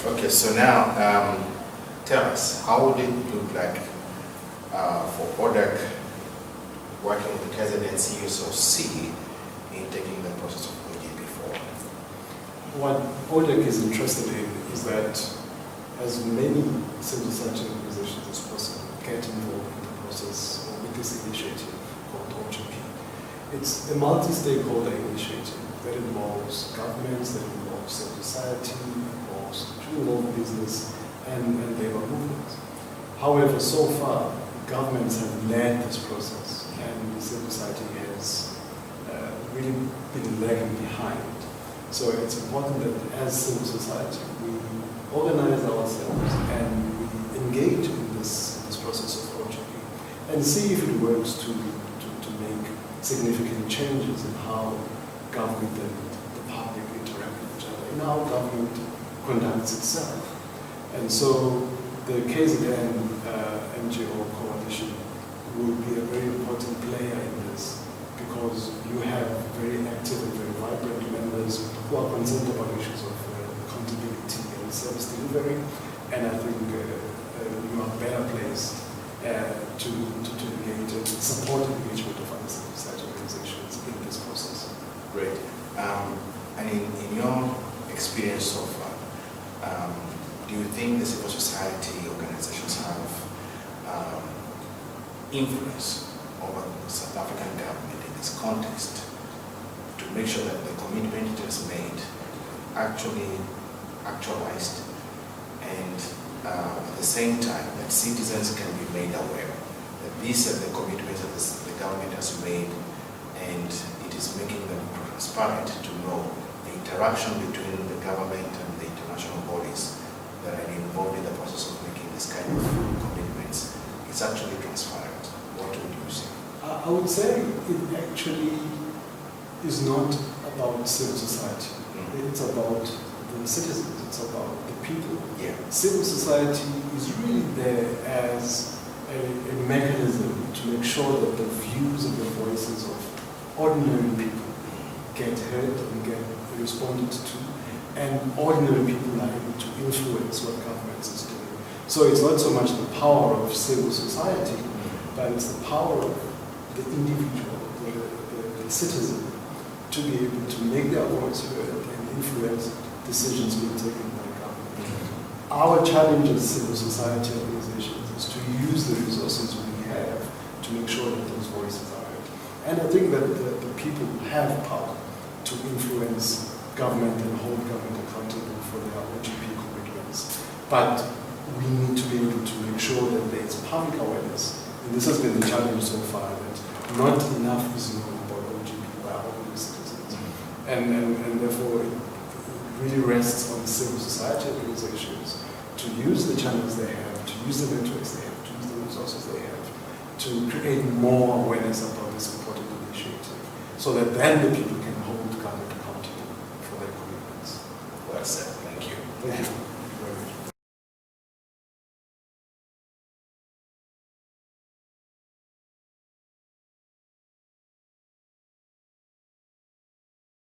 Okay, so now tell us, how would it look like for ODEC working with the KZN CSOC in taking the process of OGP forward? What ODEC is interested in is that as many civil society organizations as possible get involved in the process or with this initiative called OGP. It's a multi-stakeholder initiative that involves governments, that involves civil society, involves business and labor movements. However, so far, governments have led this process and civil society has really been lagging behind. So it's important that as civil society, we organize ourselves and we engage in this process of OGP and see if it works to make significant changes in how government and the public interact with each other, in how government conducts itself. And so the KZN NGO coalition will be a very important player in this because you have very active and very vibrant members who are concerned about issues of accountability and service delivery, and I think you are better placed to engage and support engagement of other civil society organizations in this process. Great. And in your experience so far, do you think the civil society organizations have influence over the South African government in this context to make sure that the commitment it has made actually actualized, and at the same time that citizens can be made aware that these are the commitments that the government has made, and it is making them transparent to know the interaction between the government and the international bodies that are involved in the process of making this kind of commitments. It's actually transparent. What would you say? I would say it actually is not about civil society. It's about the citizens. It's about the people. Yeah. Civil society is really there as a mechanism to make sure that the views and the voices of ordinary people get heard and get responded to, and ordinary people are able to influence what governments is doing. So it's not so much the power of civil society, but it's the power of the individual, the citizen, to be able to make their voice heard and influence decisions being taken by government. Our challenge as civil society organizations is to use the resources we have to make sure that those voices are heard. And I think that the people have power to influence government and hold government accountable for their OGP commitments. But we need to be able to make sure that there is public awareness. And this has been the challenge so far, that not enough is known about OGP by our own citizens. And therefore, it really rests on civil society organizations to use the channels they have, to use the networks they have, to use the resources they have, to create more awareness about this important initiative, so that then the people can hold government accountable for their commitments. Well said. Thank you. Thank you.